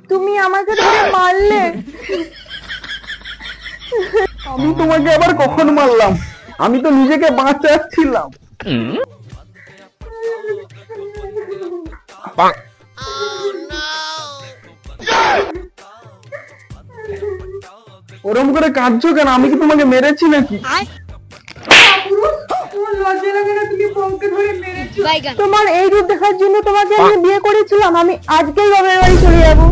তুমি আমাকে ধরে মারলে। আমি তোমাকে আবার কখন মারলাম? আমি তো নিজেকে বাঁচাচ্ছিলাম। ওরম করে কাঁদছো কেন? আমি কি তোমাকে মেরেছি নাকি? তোমার এই রূপ দেখার জন্য তোমাকে আমি বিয়ে করেছিলাম। আমি আজকেই বাবার বাড়ি চলে যাবো।